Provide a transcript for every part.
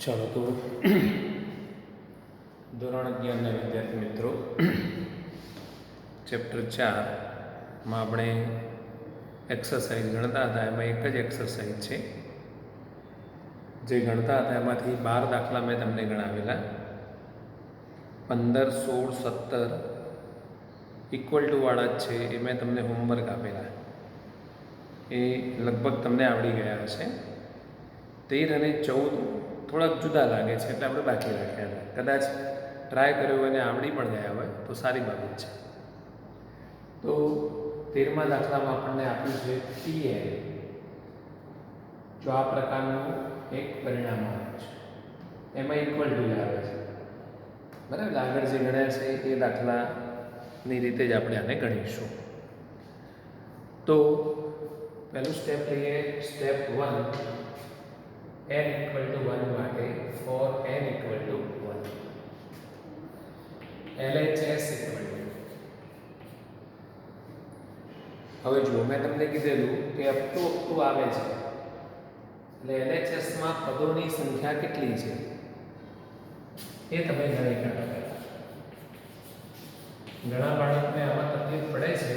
चलो तो ધોરણ 11ના વિદ્યાર્થી મિત્રો ચેપ્ટર 4 માં આપણે એક્સરસાઇઝ ગણતા હતા. એમાં એક જ એક્સરસાઇઝ છે જે ગણતા હતા એમાંથી 12 દાખલા મેં તમને ગણાવેલા. 15, 16, 17 ઇક્વલ ટુ વાળા જ છે. એ મેં તમને હોમવર્ક આપેલા, એ લગભગ તમને આવડી ગયા હશે. 13 અને 14 થોડાક જુદા લાગે છે એટલે આપણે બાકી રાખ્યા હતા. કદાચ ટ્રાય કર્યો અને આવડી પણ ગયા હોય તો સારી બાબત છે. તો 13મા દાખલામાં આપણને આપ્યું છે TN. જો આ પ્રકારનું એક પરિણામ આવે છે, એમાં ઇક્વલ ટુ આવે છે, બરાબર. આગળ જે ગણ્યા છે એ દાખલાની રીતે જ આપણે આને ગણીશું. તો પહેલું સ્ટેપ લઈએ. સ્ટેપ 1, n equal to 1 માટે for n equal to 1 LHS equal to, હવે જુઓ મેં તમને કીધેલું કે અપ ટુ આવે છે એટલે LHS માં પદોની સંખ્યા કેટલી છે એ તમે ગણી કાઢો. ઘણા બાળકોને આમાં તકલીફ પડે છે,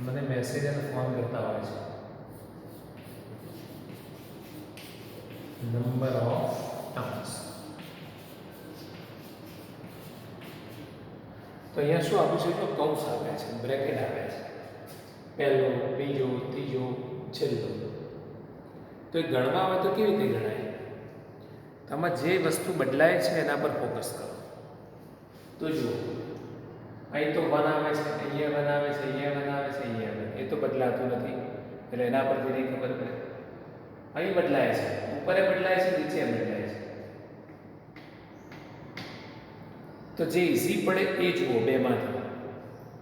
મને મેસેજ અને ફોન કરતા હોય છે. Number of terms. તો અહીંયા શું આપ્યું છે? તો કૌંસ આવે છે, બ્રેકેટ આવે છે. પહેલો, બીજો, ત્રીજો, છેલ્લો. તો એ ગણવા આવે તો કેવી રીતે ગણાય? આમાં જે વસ્તુ બદલાય છે એના પર ફોકસ કરો. તો જુઓ, અહીં તો 1 આવે છે, અહીંયા 1 આવે છે, અહીંયા 1 આવે છે, અહીંયા 1. એ તો બદલાતું નથી એટલે એના પરથી નહીં ખબર પડે. અહીં બદલાય છે, ઉપરે બદલાય છે, નીચે બદલાય છે. તો જે ઈઝી પડે એ જુઓ બેમાંથી.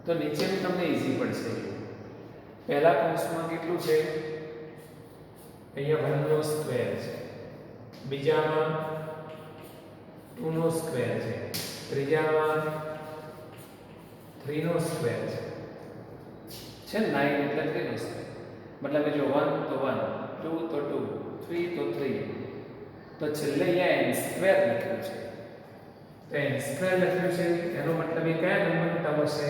તો નીચેનું તમને ઈઝી પડશે. પહેલા કૌંસમાં કેટલું છે? અહીંયા 1 નો સ્ક્વેર છે, બીજામાં 2 નો સ્ક્વેર છે, ત્રીજામાં 3 નો સ્ક્વેર છે 9 એટલે 3 નો સ્ક્વેર. મતલબ જો 1 તો 1, 2 તો 2, 3 તો 3. તો છેલ્લે અહીંયા n સ્ક્વેર લખ્યું છે. તો n સ્ક્વેર લખ્યું છે એનો મતલબ એ કયા નંબરનું ટર્મ હશે?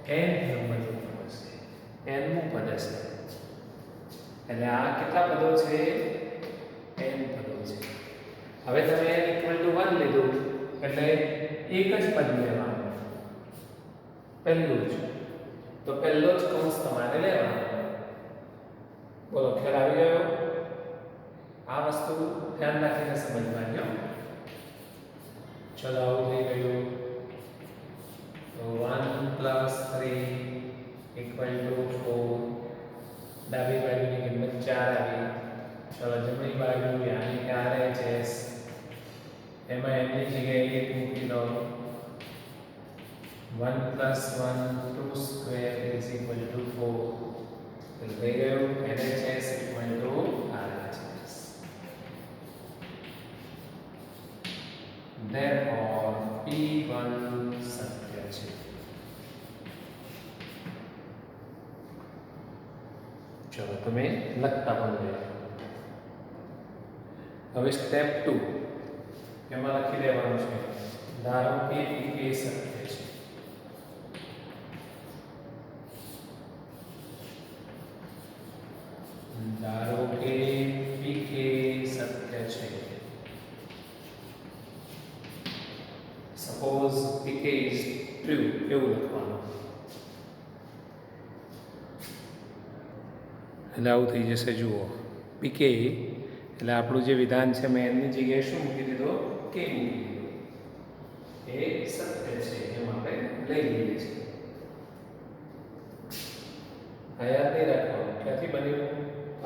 n નંબરનું ટર્મ હશે, n મું પદ હશે. એટલે આ કેટલા પદો છે? n પદો છે. હવે તમે n equal to 1 લીધું એટલે એક જ પદ લેવાનું, પહેલું જ. તો પહેલો જ કૌંસ તમારે લેવાનો. બોલો, ખ્યાલ આવી ગયો? આ વસ્તુ ધ્યાન રાખીને સમજવાની હો. ચલો, આવું થઈ ગયું. તો 1 + 3 = 4. ડાબી બાજુની કિંમત 4 આવી. ચલો, જમણી બાજુ યાની કે RHS, એમાં એની જગ્યાએ 1 મૂકી દો. 1 + 1, 2 square is equal to 4. તો થઈ ગયું LHS equal to RHS. Therefore P1 સત્ય છે. ચલો, તમે લખતા પણ જાય. હવે સ્ટેપ 2, એમાં લખી દેવાનું છે. ધારો કે PK સત્ય છે. ધારો કે PK સત્ય છે. સપોઝ PK is true, એવું લખવાનું. એટલે આવું થઈ જશે. જુઓ, PK એટલે આપણું જે વિધાન છે મેં એની જગ્યાએ શું મૂકી દીધો? K મૂકી દીધો. એ સત્ય છે એમ આપણે લઈ લઈએ છીએ. યાદ નહીં રાખવાનું ક્યાંથી બન્યું.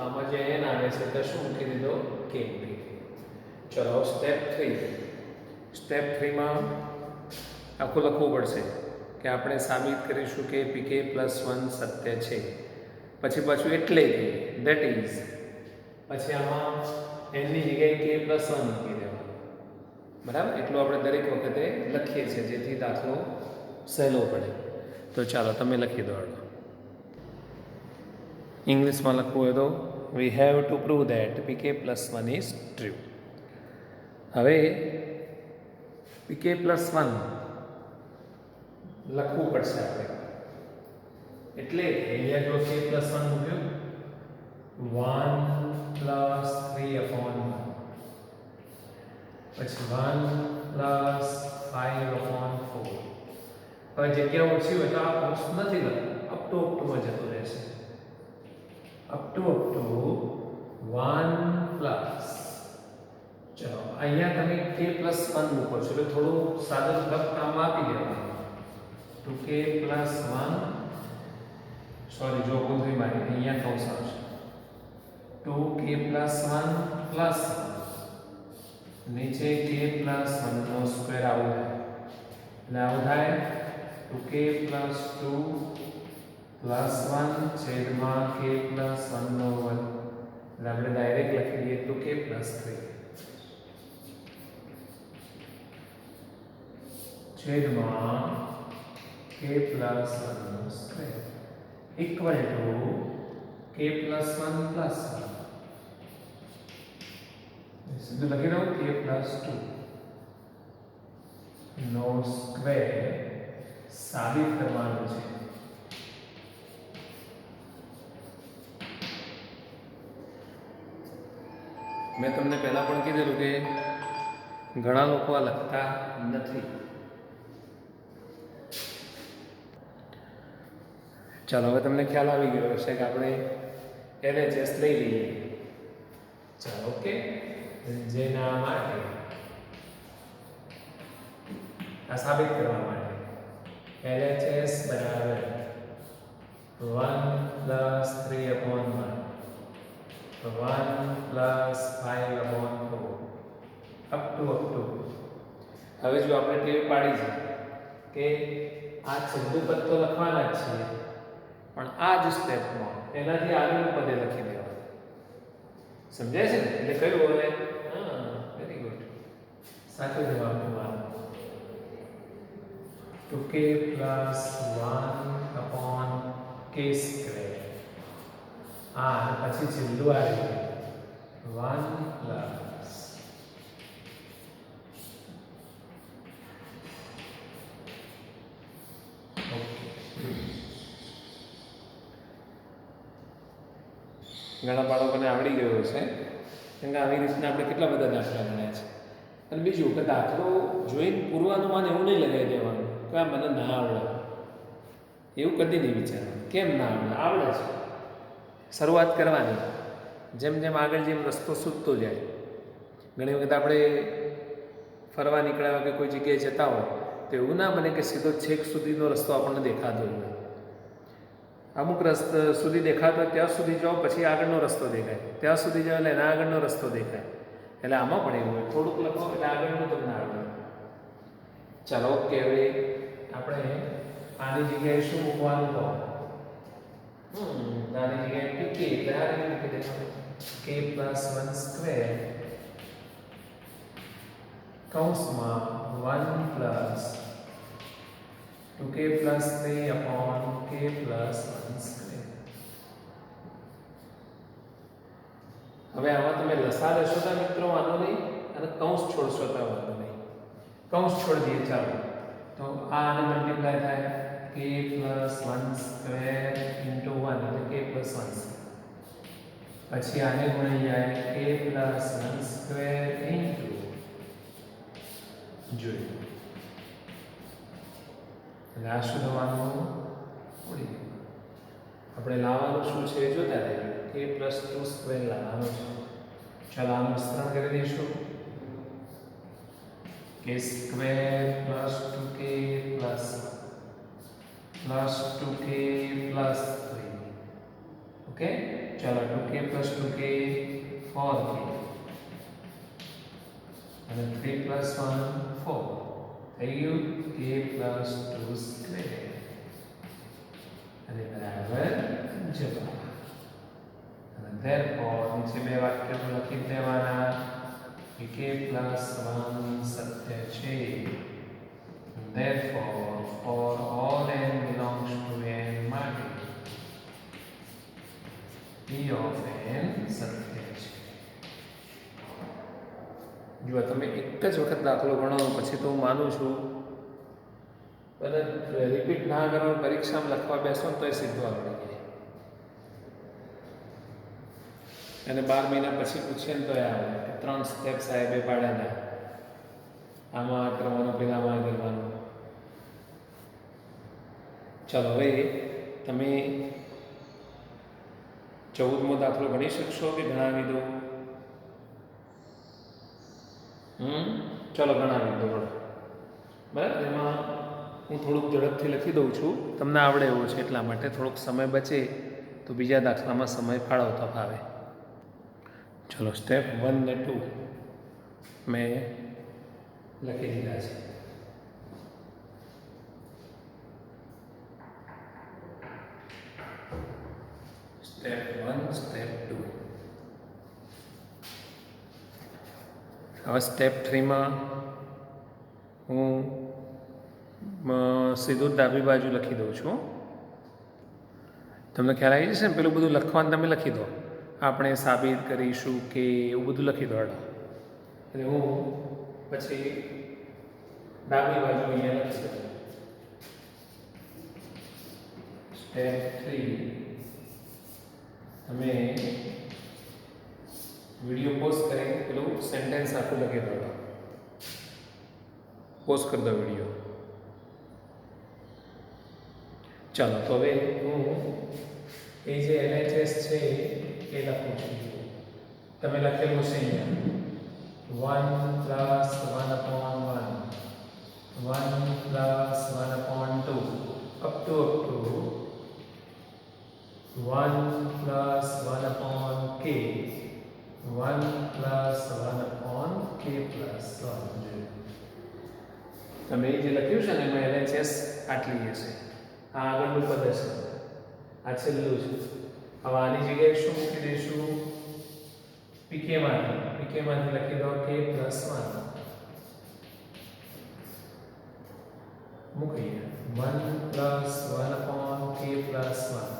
આમાં જે n આવે છે તો શું મૂકી દીધો? K મૂકી દીધો. ચલો, સ્ટેપ 3. સ્ટેપ 3માં આખું લખવું પડશે કે આપણે સાબિત કરીશું કે PK + 1 સત્ય છે. પછી પાછું એટલે ધેટ ઇઝ, પછી આમાં n ની જગ્યાએ K + 1 મૂકી દેવાનું. બરાબર, એટલું આપણે દરેક વખતે લખીએ છીએ જેથી દાખલો સહેલો પડે. તો ચાલો તમે લખી દો. ઇંગ્લિશમાં લખવું હોય તો we have to prove that PK + 1 is true. હવે pk + 1 લખવું પડશે આપણે, એટલે અહીંયા જો k + 1 મૂક્યું 1 + 3/1 પછી 1 + 5/4. હવે જગ્યા ઓછી હોય તો આ બોક્સ નથી લખવું, અપ ટુ જતો રહેશે. અપ ટુ 1 પ્લસ, ચલો અહીંયા તમે k + 1 મૂકો છો એટલે થોડું સાદું લખ કામ આપી દેવાનું. તો k + 1, સોરી જો ભૂલ થઈ મારી, અહીંયા કૌંસ આવશે. 2k + 1 પ્લસ નીચે k + 1 નો સ્ક્વેર આવું થાય, એટલે આવું થાય 2k + 2 + 1 છેદમાં k + 1 નો વર્ગ. એટલે આપણે ડાયરેક્ટ લખી દઈએ 2k + 3 છેદમાં k + 1 નો સ્ક્વેર ઇક્વલ ટુ k + 1 + 1. સીધું લખી દઉં k + 2 નો સ્ક્વેર સાબિત કરવાનું છે. મેં તમને પહેલા પણ કીધેલું કે ઘણા લોકો આ લખતા નથી. ચાલો હવે તમને ખ્યાલ આવી ગયો હશે કે આપણે LHS લઈ લઈએ. ચાલો ઓકે, જેના માટે આ સાબિત કરવા માટે LHS બરાબર 1 + 3/1 1 + 5/4 અપ ટુ. હવે જો આપણે ટેવ પાડી છે કે આ છેલ્લું પદ તો લખવાના જ છીએ, પણ આ જ સ્ટેપમાં એનાથી આગળનું પદ લખી દેવાનું. સમજાય છે ને? એટલે કયું હવે? હા, વેરી ગુડ, સાચો જવાબ તમારો 2k + 1/k². આ પછી છેલ્લું આવી 1 પ્લસ ઘણા બાળકોને આવડી ગયો છે, કેમ કે આવી રીતના આપણે કેટલા બધા દાખલા ગણ્યા છે. અને બીજું કે દાખલો જોઈને પૂર્વાનુમાન એવું નહીં લગાવી દેવાનું કે આ મને ના આવડે, એવું કદી નહીં વિચારવાનું. કેમ ના આવડે? આવડે છે. શરૂઆત કરવાની, જેમ જેમ આગળ જેમ રસ્તો સૂચતો જાય. ઘણી વખત આપણે ફરવા નીકળ્યા કે કોઈ જગ્યાએ જતા હોય તો એવું ના બને કે સીધો છેક સુધીનો રસ્તો આપણને દેખાતો હોય. અમુક રસ્તા સુધી દેખાતો હોય ત્યાં સુધી જાઓ, પછી આગળનો રસ્તો દેખાય, ત્યાં સુધી જાઓ એટલે એના આગળનો રસ્તો દેખાય. એટલે આમાં પણ એવું હોય, થોડુંક લખો એટલે આગળનું તમને આવડે. ચાલો ઓકે, હવે આપણે આની જગ્યાએ શું મૂકવાનું કહો? આની જગ્યાએ pk એટલે આ રીતે મૂકી દેવાનું k + 1² કૌંસમાં 1 + 2k + 3/k + 1². હવે આમાં તમે લસા લેશો તો મિત્રો વાંધો નહીં, અને કૌંસ છોડશો તો વાંધો નહીં. કૌંસ છોડી દઈએ ચાલો, તો આ આને મલ્ટીપ્લાય થાય k + 1² × 1 એટલે k + 1². પછી આને ગુણી જાય k + 1² જોઈ, એટલે આ શું થવાનું? ઉડી ગયું. આપણે લાવવાનું શું છે જોતા રહીએ. k + 2² લાવવાનું છે. ચાલો આનું વિસ્તરણ કરી દઈશું. k² + 2k + 2k + 3. ઓકે, ચાલો 2k + 2k 4k અને 3 + 1 4 થઈ ગયું k + 2² અને બરાબર જવાબ. અને therefore નીચે બે વાક્યો લખી દેવાના કે k + 1 સત્ય છે. therefore for all n belongs to n માટે p of n સત્ય છે. જો તમે એક જ વખત દાખલો ગણો પછી તો હું માનું છું, અને રિપીટ ના કરો, પરીક્ષામાં લખવા બેસો તો એ સીધું આવડી જાય. અને 12 મહિના પછી પૂછીએ ને તો એ આવે કે 3 સ્ટેપ સાહેબે પાડ્યા, આમાં આ કરવાનું, પેલામાં આ કરવાનું. ચાલો હવે તમે 14મો દાખલો ગણી શકશો કે ગણાવી દો? ચલો ગણાવી દો. બરાબર, એમાં હું થોડુંક ઝડપથી લખી દઉં છું, તમને આવડે એવું છે એટલા માટે. થોડોક સમય બચે તો બીજા દાખલામાં સમય ફાળવતા ફાવે. ચલો સ્ટેપ 1 ને 2 મેં લખી દીધા છે. Step 1, step 2. હવે સ્ટેપ 3માં હું સીધું ડાબી બાજુ લખી દઉં છું. તમને ખ્યાલ આવી જશે ને? પેલું બધું લખવાનું તમે લખી દો, આપણે સાબિત કરીશું કે એવું બધું લખી દો. એટલે હું પછી ડાબી બાજુ અહીંયા લખી શકું. સ્ટેપ 3 તમે વિડીયો પોઝ કરીને પેલું સેન્ટેન્સ આખું લખી દો. પોઝ કરી દો વિડીયો. ચાલો તો હવે હું એ જે LHS છે એ લખું છું. તમે લખેલું છે અહીંયા 1 + 1/1 + 1/2 up to 1 + 1/k 1 + 1/k + 1. તમે જે લખ્યું છે ને એમાં LHS આટલી હશે. આ આગળનું પદ છે, આ છેલ્લું છે. હવે આની જગ્યાએ શું મૂકી દઈશું? PK માંથી લખી દો k + 1 મૂકીએ 1 + 1/k + 1.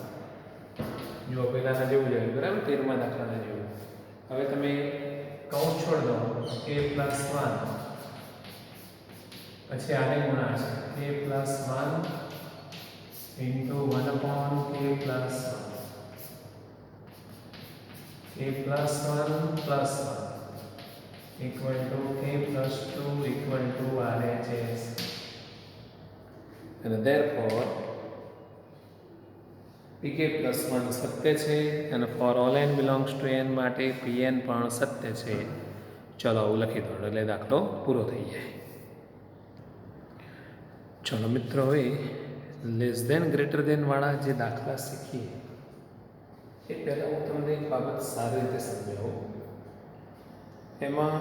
જો પહેલાના જેવું જ આવ્યું, બરાબર? 13મા દાખલાના જેવું. હવે તમે કૌંસ છોડ દો, k + 1 પછી આને ગુણાશે k + 1 × 1/k + 1 k + 1 + 1 = k + 2 = RHS. And therefore pk + 1 સત્ય છે અને for all n belongs to n માટે pn પણ સત્ય છે. ચલો આવું લખી દો એટલે દાખલો પૂરો થઈ જાય. ચલો મિત્રો, હવે લેસ ધેન ગ્રેટર ધેન વાળા જે દાખલા શીખીએ એ પહેલાં હું તમને એક બાબત સારી રીતે સમજાવું. એમાં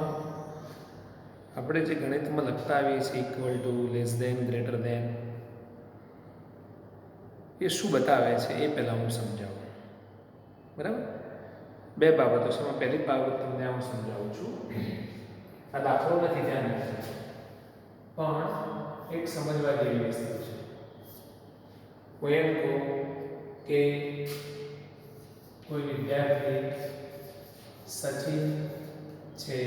આપણે જે ગણિતમાં લખતા આવીએ છીએ equal to, less than, greater than, એ શું બતાવે છે એ પહેલાં હું સમજાવું. બરાબર? 2 બાબતો છે. એમાં પહેલી બાબત તમને હું સમજાવું છું. આ દાખલો નથી ધ્યાન રાખજો, પણ એક સમજવા જેવી વસ્તુ છે. હું એમ કહું કે કોઈ વિદ્યાર્થી સચિન છે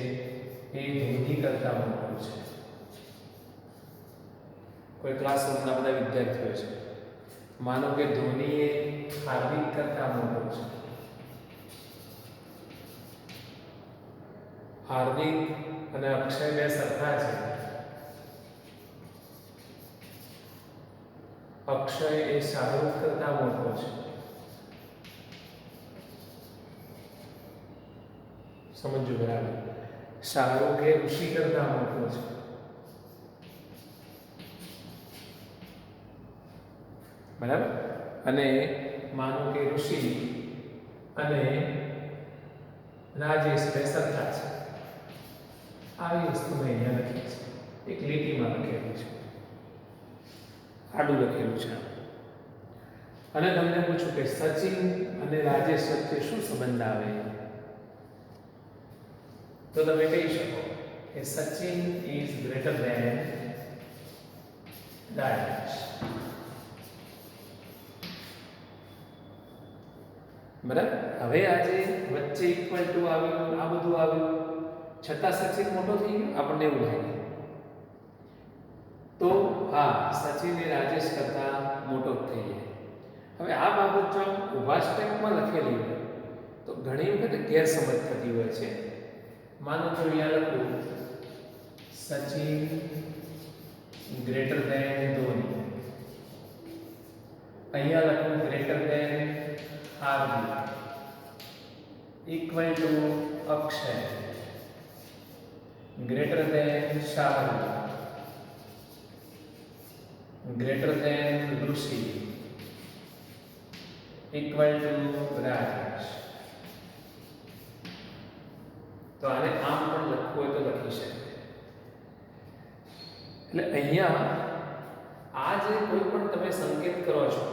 એ ધોની કરતા મોટો છે. કોઈ ક્લાસરૂમના બધા વિદ્યાર્થીઓ છે. માનો કે ધોની એ હાર્દિક કરતા મોટો છે. હાર્દિક અને અક્ષય 2 સરખા છે. અક્ષય એ શાહરૂખ કરતા મોટો છે. સમજો બરાબર? શાહરૂખ એ ઋષિ કરતા મોટો છે. બરાબર? અને માનો કે ઋષિ અને રાજેશ 2 સરખા છે. આવી વસ્તુ મેં અહીંયા લખી છે. એક લીટીમાં લખેલું છે, આડું લખેલું છે. અને તમને પૂછું કે સચિન અને રાજેશ વચ્ચે શું સંબંધ આવે, તો તમે કહી શકો કે Sachin is greater than Rajesh. બરાબર? હવે આજે વચ્ચે ઇક્વલ ટુ આવ્યું, આ બધું આવ્યું, છતાં સચિન મોટો થઈ ગયો આપણને એવું લાગે. તો હા, સચિન એ રાજેશ કરતાં મોટો જ થઈ જાય. હવે આ બાબત જો ઊભા સ્ટેપમાં લખેલી હોય તો ઘણી વખત ગેરસમજ થતી હોય છે. માનો કે અહીંયા લખું સચિન ગ્રેટર ધેન ધોની, અહીંયા લખું greater than Hardik, equal to Akshay, greater than Shahrukh, greater than Rishi, equal to Rajesh. તો આને આમ પણ લખવું હોય તો લખી શકે. એટલે અહીંયા આ જે કોઈ પણ તમે સંકેત કરો છો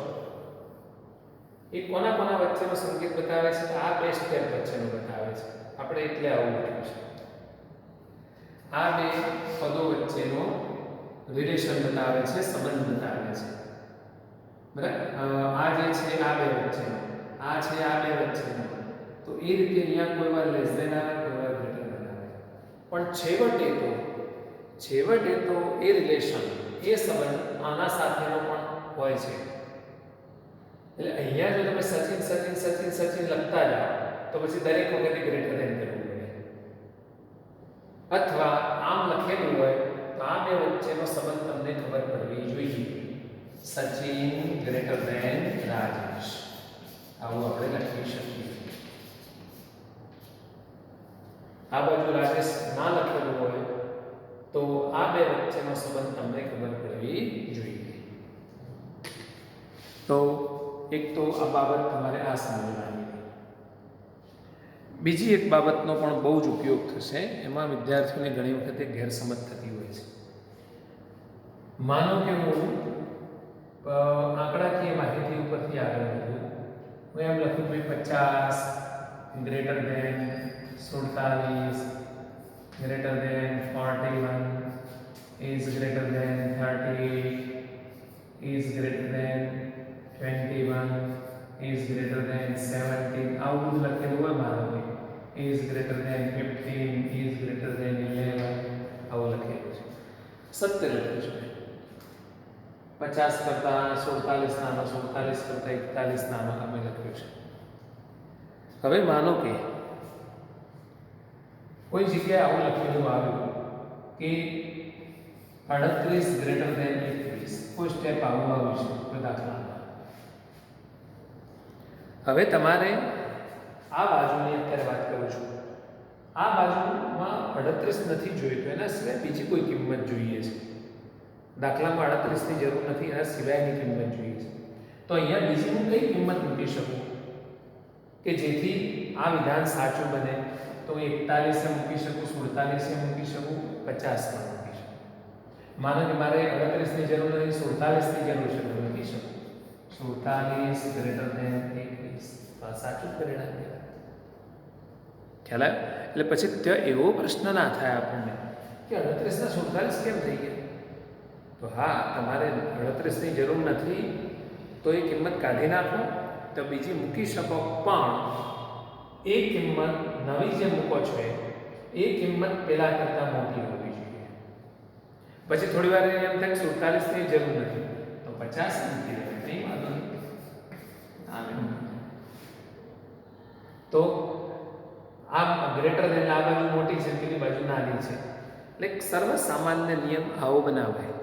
એ કોના કોના વચ્ચેનો સંકેત બતાવે છે? આ બે સ્ટેપ વચ્ચેનો બતાવે છે. આપણે એટલે આવું લખ્યું છે. આ બે પદો વચ્ચેનો રિલેશન બતાવે છે, સંબંધ બતાવે છે. બરાબર? આ જે છે આ બે વચ્ચેનો, આ છે આ બે વચ્ચેનો. તો એ રીતે અહીંયા કોઈ વાર લેસ ધેન આવે, કોઈ વાર ગ્રેટર ધેન આવે. પણ છેવટે તો એ રિલેશન, એ સંબંધ આના સાથેનો પણ હોય છે. એટલે અહીંયા જો તમે સચિન સચિન સચિન સચિન લખતા જાઓ તો પછી દરેક વખતે ગ્રેટર ધેન કરવું પડે. અથવા આમ લખેલું હોય તો આ બે વચ્ચેનો સંબંધ તમને ખબર પડવી જોઈએ. સચિન ગ્રેટર ધેન રાજેશ, આવું આપણે લખી શકીએ. આ બાજુ રાજેશ ના લખેલું હોય તો આ બે વચ્ચેનો સંબંધ તમને ખબર પડવી જોઈએ. તો એક તો આ બાબત તમારે આ સમજવાની. બીજી એક બાબતનો પણ બહુ જ ઉપયોગ થશે. એમાં વિદ્યાર્થીઓને ઘણી વખતે ગેરસમજ થતી હોય છે. માનો કે હું આંકડાકીય માહિતી ઉપરથી આગળ વધું, હું એમ લખું કે 50 greater than 47 greater than 41 is greater than 38 is greater than 21 is greater than 17. આવું બધું લખેલું હોય મારો કે is greater than 15 is greater than 11 આવું લખેલું છે. સત્ય લખ્યું છે. 50 કરતાં 47 નાનો, 47 કરતાં 41 નાનો અમે લખ્યું છે. હવે માનો કે કોઈ જગ્યાએ આવું લખેલું આવ્યું કે 38 ગ્રેટર ધેન 21, કોઈ સ્ટેપ આવું આવ્યું છે કોઈ દાખલામાં. હવે તમારે આ બાજુની અત્યારે વાત કરું છું, આ બાજુમાં 38 નથી જોઈતું, એના સિવાય બીજી કોઈ કિંમત જોઈએ છે. દાખલામાં 38ની જરૂર નથી, એના સિવાયની કિંમત જોઈએ છે. તો અહીંયા બીજી હું કઈ કિંમત મૂકી શકું કે જેથી આ વિધાન સાચું બને? તો 41 મૂકી શકું, 47 મૂકી શકું, 50 મૂકી શકું. માનો કે મારે 38ની જરૂર નથી, 47ની જરૂર છે, તો મૂકી શકું 47 ગ્રેટર ધેન 21. આ સાચું પરિણામ કહેવાય. ખ્યાલ આવે? એટલે પછી ત્યાં એવો પ્રશ્ન ના થાય આપણને કે 38 ના 47 કેમ થઈ ગયા? તો હા, તમારે 38ની જરૂર નથી તો એ કિંમત કાઢી નાખો, તો બીજી મૂકી શકો. પણ એ કિંમત નવી જે મૂકો છો એ કિંમત પેલા કરતાં મોટી હોવી જોઈએ. પછી થોડી વાર એમ થાય 47ની જરૂર નથી તો 50 મૂકી દેવાય, કંઈ વાંધો નહીં. તો આ ગ્રેટર ધેન આ બાજુ મોટી છે, પેલી બાજુ નાની છે. એટલે સર્વ સામાન્ય નિયમ આવો બનાવાય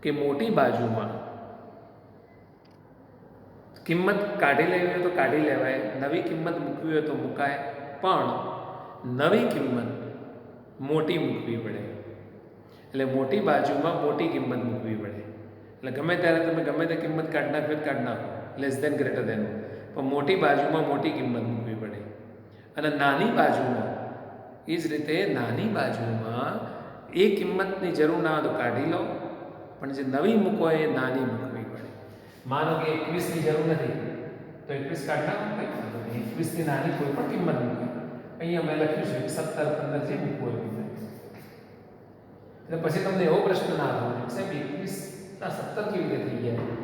કે મોટી બાજુમાં કિંમત કાઢી લેવી હોય તો કાઢી લેવાય, નવી કિંમત મૂકવી હોય તો મુકાય, પણ નવી કિંમત મોટી મૂકવી પડે. એટલે મોટી બાજુમાં મોટી કિંમત મૂકવી પડે. એટલે ગમે ત્યારે તમે ગમે તે કિંમત કાઢી નાખો કાઢી નાખો, લેસ ધેન ગ્રેટર ધેન, પણ મોટી બાજુમાં મોટી કિંમત મૂકવી પડે. અને નાની બાજુમાં એ જ રીતે નાની બાજુમાં એ કિંમતની જરૂર ના હોય તો કાઢી લો, પણ જે નવી મૂકો એ નાની મૂકવી પડે. માનો કે 21ની જરૂર નથી તો 21 કાઢી નાખો, કંઈ વાંધો નહીં. 21ની નાની કોઈ પણ કિંમત મૂકે. અહીંયા મેં લખ્યું છે 17 15 જે મૂકવો એ મૂકે. એટલે પછી તમને એવો પ્રશ્ન ના થવો જોઈએ સાહેબ 21 ના 17 કેવી રીતે થઈ ગયા?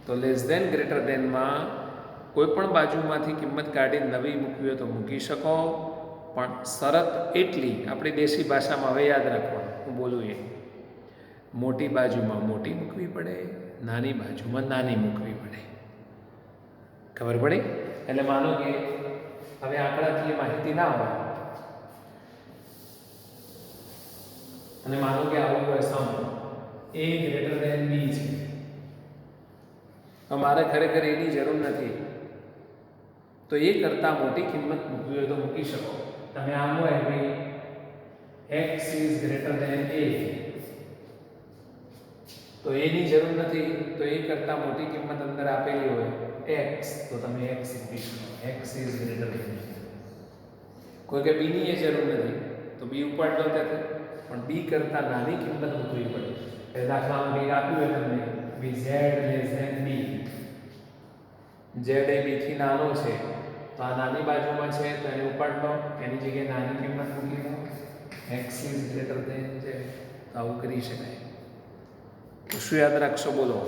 તો લેસ ધેન ગ્રેટર ધેનમાં કોઈ પણ બાજુમાંથી કિંમત કાઢી નવી મૂકવી હોય તો મૂકી શકો, પણ શરત એટલી આપણી દેશી ભાષામાં હવે યાદ રાખવાનું, હું બોલું એ, મોટી બાજુમાં મોટી મૂકવી પડે, નાની બાજુમાં નાની મૂકવી પડે. ખબર પડી? એટલે માનો કે હવે આંકડાકીય માહિતી ના હોય અને માનો કે આવું હોય સમ a ગ્રેટર ધેન b છે, અમારે ખરેખર એની જરૂર નથી, તો એ કરતાં મોટી કિંમત મૂકવી હોય તો મૂકી શકો. તમે આમ હોય ભાઈ x is greater than a, તો એની જરૂર નથી, તો એ કરતાં મોટી કિંમત અંદર આપેલી હોય x, તો તમે x મૂકી શકો. x ઇઝ ગ્રેટર ધેન, કોઈ કે b ની એ જરૂર નથી તો b ઉપાડો ત્યારે, પણ b કરતાં નાની કિંમત મૂકવી પડે. એટલે દાખલામાં b આપ્યું હોય તમને z less than b, z એ b થી નાનો છે તો આ નાની બાજુમાં છે તો એને ઉપાડ લો, એની જગ્યાએ નાની કિંમત મૂકી દો, x is greater than z. તો આવું કરી શકાય. તો શું યાદ રાખશો બોલો?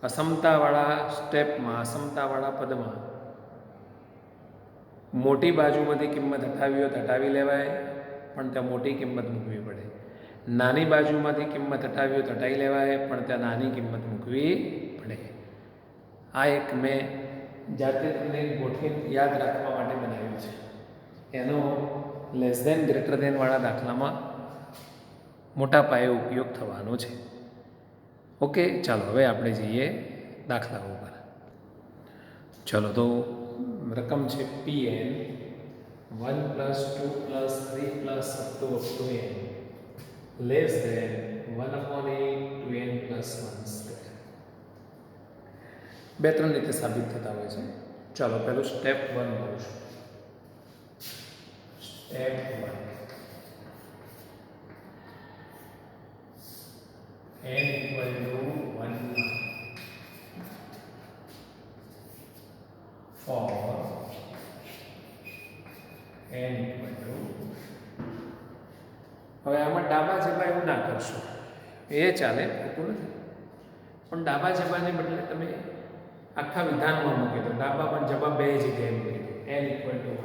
અસમતાવાળા સ્ટેપમાં, અસમતાવાળા પદમાં મોટી બાજુમાંથી કિંમત હટાવી હોય તો હટાવી લેવાય, પણ ત્યાં મોટી કિંમત મૂકવી પડે. નાની બાજુમાંથી કિંમત હટાવી હોય તો હટાવી લેવાય, પણ ત્યાં નાની કિંમત મૂકવી પડે. આ એક મેં જાતે તમને ગોઠવી યાદ રાખવા માટે બનાવ્યું છે. એનો લેસ ધેન ગ્રેટર ધેન વાળા દાખલામાં મોટા પાયે ઉપયોગ થવાનો છે. ઓકે, ચાલો હવે આપણે જઈએ દાખલા ઉપર. ચલો, તો રકમ છે Pn 1 + 2 + 3 + up to n less than 1/8 2n + 1/2. બે ત્રણ રીતે સાબિત થતા હોય છે. ચાલો પહેલું સ્ટેપ 1 કરું છું. સ્ટેપ 1, n = 1 for n હવે આમાં ડાબા જબા એવું ના કરશો, એ ચાલે, ખોટું નથી, પણ ડાબા જબાને બદલે તમે આખા વિધાનમાં મૂકી દો. ડાબા પણ જબા બે જગ્યાએ મૂકી દો. n = 1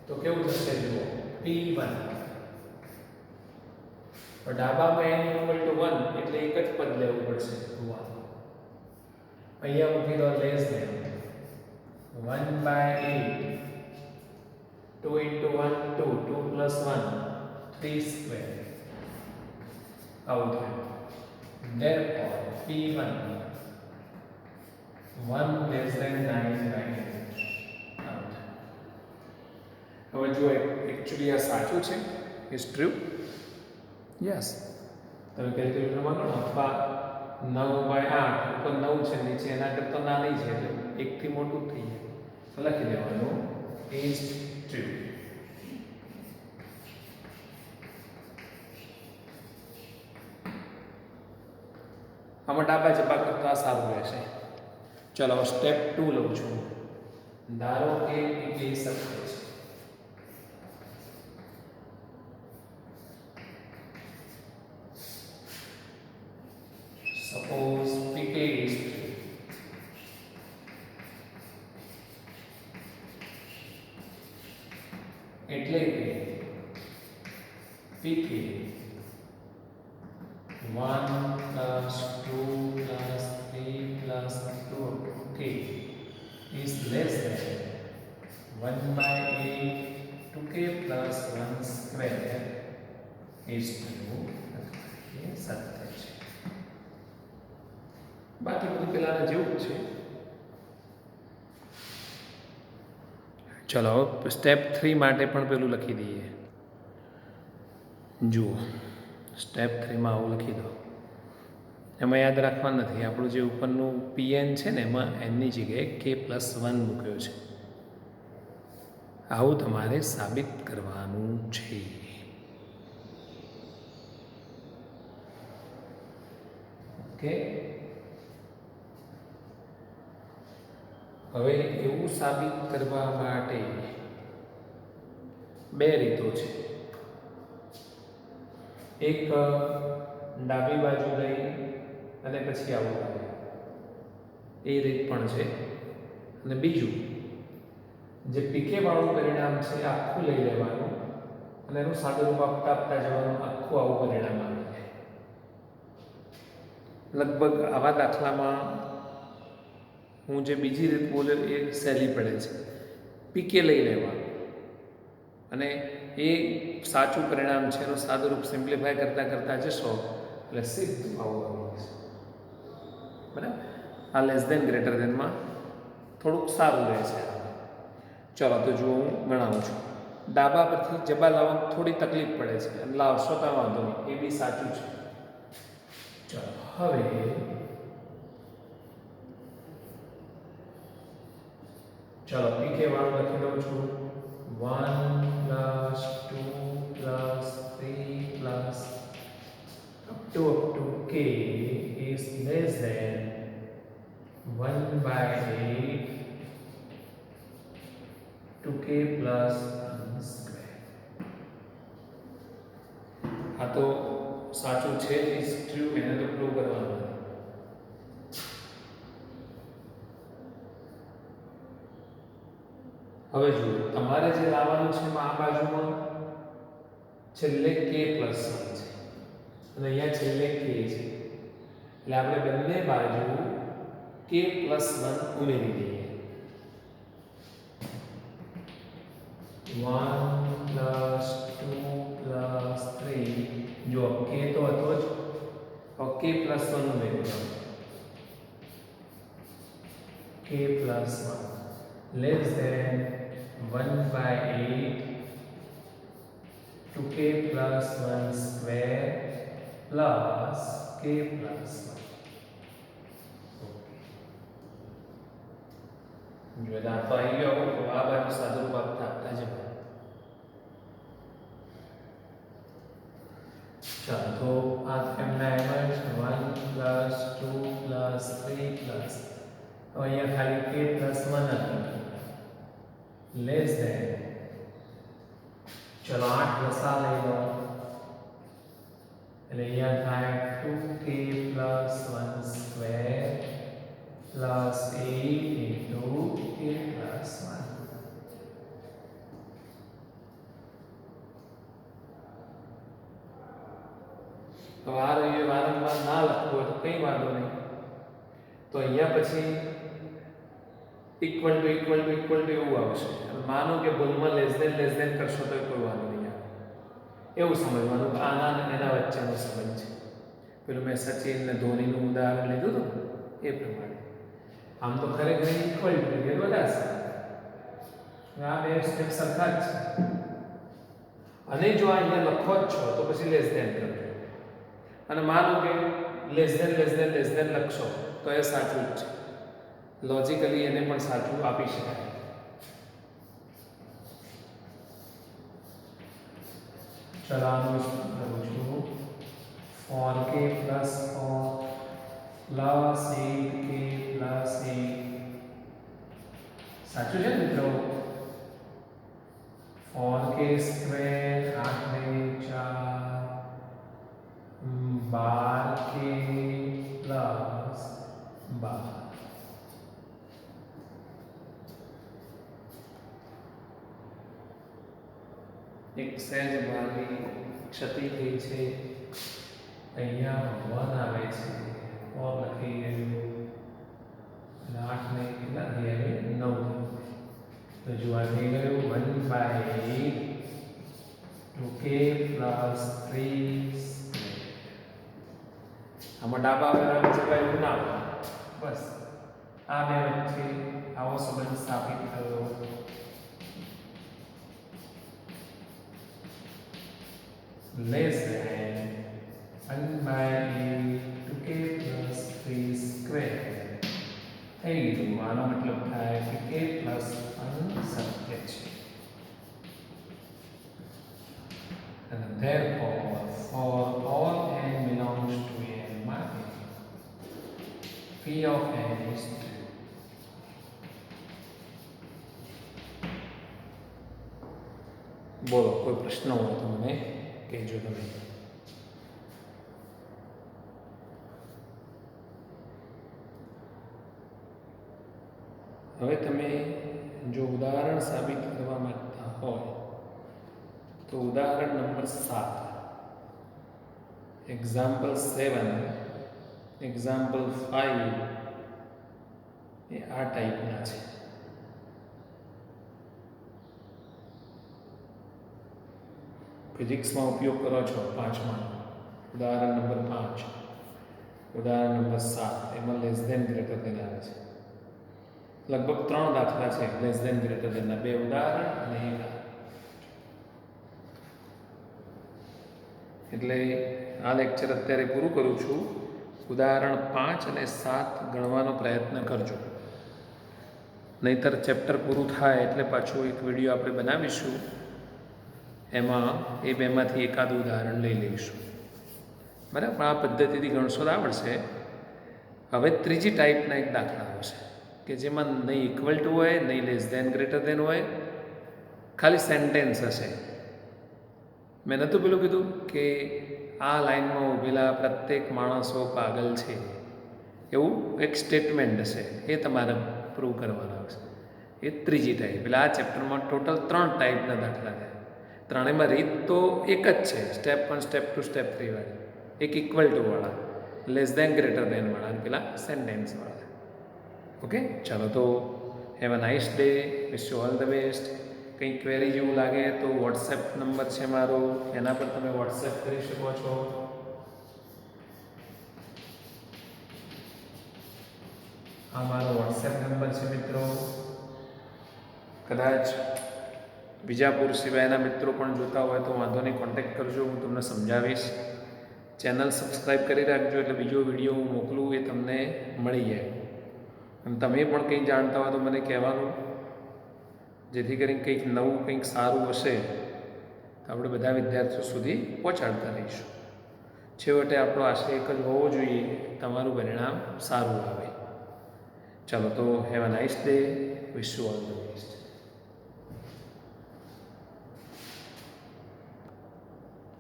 તો કેવું થશે જુઓ, p1. તો ડાબામાં n = 1 એટલે એક જ પદ લેવું પડશે. અહીંયા મૂકી દો લેસ ધેન 1/8 2 × 1 2 2 + 1 3/2 આવું થયું. Therefore P1 1 less than 9/8. હવે જો એકચ્યુઅલી આ સાચું છે, ઇઝ ટ્રુ, યસ. તમે કેલ્ક્યુલેટરમાં ગણો, અથવા 9/8 ઉપર 9 છે, નીચે એના કરતાં નાની છે એટલે 1 થી મોટું થઈ જાય, તો લખી દેવાનું ઇઝ ટ્રુ. આમાં ડાબા જબા કરતા સારું રહેશે. ચલો સ્ટેપ 2 લઉં છું. ધારો કે બે સત્ય છે. Suppose pk is 3. એટલે કે pk 1 + 2 + 3 + 2k is less than 1/8 2k + 1/2 is true. એ સત્ય છે. બાકી બધું પેલાના જેવું જ છે. ચલો સ્ટેપ 3 માટે પણ પેલું લખી દઈએ. જુઓ સ્ટેપ 3 માં આવું લખી દો. એમાં યાદ રાખવાનું નથી, આપણું જે ઉપરનું pn છે ને એમાં nની જગ્યાએ k + 1 મૂક્યો છે. આવું તમારે સાબિત કરવાનું છે. ઓકે, હવે એવું સાબિત કરવા માટે બે રીતો છે. એક ડાબી બાજુ લઈ અને પછી આવું કરે, એ રીત પણ છે. અને બીજું જે પીકે વાળું પરિણામ છે એ આખું લઈ લેવાનું અને એનું સાદુરૂપ આપતા આપતા જવાનું, આખું આવું પરિણામ આવી જાય. લગભગ આવા દાખલામાં હું જે બીજી રીત બોલ્યો એ સહેલી પડે છે. પીકે લઈ લેવાનું અને એ સાચું પરિણામ છે એનું સાદુરૂપ સિમ્પ્લિફાય કરતાં કરતાં જશો એટલે સીધું આવું આવી જશે. બરાબર, આ લેસ દેન ગ્રેટર દેનમાં થોડુંક સારું રહે છે. ચલો તો જુઓ, હું ગણાવું છું. ડાબા પરથી જબા લાવવામાં થોડી તકલીફ પડે છે અને લાવશો તો વાંધો નહીં, એ બી સાચું છે. ચલો હવે ચલો પીકે વાળું લખી દઉં છું. 1 + 2 + 3 + up to k is less than 1/8 2k + 1². આ તો સાચું છે, ઇઝ ટ્રુ, એને તો પ્રૂવ કરવાનું. હવે જુઓ, તમારે જે લાવવાનું છે એમાં આ બાજુમાં છેલ્લે k + 1 છે અને અહીંયા છેલ્લે k છે, એટલે આપણે બંને બાજુ k + 1 ઉમેરી દઈએ. 1 + 2 + 3, જો k તો હતો જ, હવે k + 1 ઉમેરી દો. k + 1 less than 1/8 2k + 1² plus k + 1. જો દાખલો આવી ગયો તો આ બાજુ સાદુરૂપ આપતા આપતા જવું. ચાલો તો આ એમના એમ જ 1 + 2 + 3 plus, હવે અહીંયા ખાલી k + 1 હતું, લેસ ધેન, ચલો 8 લસા લઈ લો એટલે અહીંયા થાય 2k + 1² plus 8 * k + 1. તો આ રહ્યું, વારંવાર ના લખવું હોય તો કંઈ વાંધો નહીં. તો અહીંયા પછી ઇક્વલ ટુ એવું આવશે. માનો કે ભૂલમાં લેસ દેન કરશો તો કોઈ વાંધો નહીં આવે. એવું સમજવાનું કે આના અને એના વચ્ચેનો સંબંધ છે. પેલું મેં સચિન ને ધોનીનું ઉદાહરણ લીધું હતું એ પ્રમાણે. આમ તો ખરેખર ઇક્વલ ટુ એ બધા છે, આ બે સ્ટેપ સરખા જ છે. અને જો અહીંયા લખો જ છો તો પછી લેસ દેન કરજો. અને માનો કે લેસ દેન લખશો તો એ સાચું જ છે. લોજિકલી એને પણ સાચું આપી શકાય. ચલો આનું લખું છું. 4k + 4 plus 8k plus 8. સાચું છે મિત્રો? 4k² 8 ને 4 12k plus 12. એક સહેજ ભાગની ક્ષતિ થઈ છે, અહીંયા 1 આવે છે, 4 લખી ગયું, 8 ને કેટલા થઈ આવ્યું? 9. તો જો આ થઈ ગયું 1/8 2k plus 3². આમાં ડાબા વાળા વચ્ચે કઈ ના આવે, બસ આ બે વચ્ચે આવો સંબંધ સ્થાપિત થયો. Less than 1/8 2k plus 3² થઈ ગયું. આનો મતલબ થાય કે k plus 1 સત્ય છે. And therefore for all n belongs to n માટે p of n is 2. બોલો, કોઈ પ્રશ્ન હોય તો મને કહેજો તમે. હવે તમે જો ઉદાહરણ સાબિત કરવા માંગતા હોય તો ઉદાહરણ નંબર 7, એક્ઝામ્પલ 7, એક્ઝામ્પલ 5 એ આ ટાઈપના છે. ફિઝિક્સમાં ઉપયોગ કરો છો 5માં. ઉદાહરણ નંબર 5, ઉદાહરણ નંબર 7 એમાં લેસ ધેન ગ્રેટર ધેન આવે છે. લગભગ 3 દાખલા છે લેસ ધેન ગ્રેટર ધેનના, 2 ઉદાહરણ અને 1 આ. એટલે આ લેક્ચર અત્યારે પૂરું કરું છું. ઉદાહરણ 5 અને 7 ગણવાનો પ્રયત્ન કરજો, નહીતર ચેપ્ટર પૂરું થાય એટલે પાછું એક વિડીયો આપણે બનાવીશું, એમાં એ બેમાંથી એકાદ ઉદાહરણ લઈ લઈશું. બરાબર, આ પદ્ધતિથી ગણશો તો આવડશે. હવે ત્રીજી ટાઈપના એક દાખલા આવશે કે જેમાં નહીં ઇક્વલ ટુ હોય, નહીં લેસ ધેન ગ્રેટર ધેન હોય, ખાલી સેન્ટેન્સ હશે. મેં નહોતું પેલું કીધું કે આ લાઈનમાં ઊભેલા પ્રત્યેક માણસો પાગલ છે, એવું એક સ્ટેટમેન્ટ હશે, એ તમારે પ્રૂવ કરવાના આવશે. એ ત્રીજી ટાઈપ. એટલે આ ચેપ્ટરમાં ટોટલ 3 ટાઈપના દાખલા છે. ત્રણેયમાં રીત તો એક જ છે, સ્ટેપ 1, સ્ટેપ 2, સ્ટેપ 3 વાળી. એક ઇક્વલ ટુ વાળા, લેસ ધેન ગ્રેટર ધેન વાળા, અને પેલા સેન્ટેન્સ વાળા. ઓકે, ચાલો તો have a nice day, wish you all the best. કંઈ ક્વેરી જેવું લાગે તો વોટ્સએપ નંબર છે મારો, એના પર તમે વોટ્સએપ કરી શકો છો. આ મારો વોટ્સએપ નંબર છે મિત્રો. કદાચ વિજાપુર સિવાયના મિત્રો પણ જોતા હોય તો વાંધો નહીં, કોન્ટેક્ટ કરજો, હું તમને સમજાવીશ. ચેનલ સબસ્ક્રાઈબ કરી રાખજો એટલે બીજો વિડીયો હું મોકલું એ તમને મળી જાય. અને તમે પણ કંઈક જાણતા હોય તો મને કહેવાનું, જેથી કરીને કંઈક નવું, કંઈક સારું હશે તો આપણે બધા વિદ્યાર્થીઓ સુધી પહોંચાડતા રહીશું. છેવટે આપણો આશય એક જ હોવો જોઈએ, તમારું પરિણામ સારું આવે. ચાલો તો have a nice day, wish you all the best.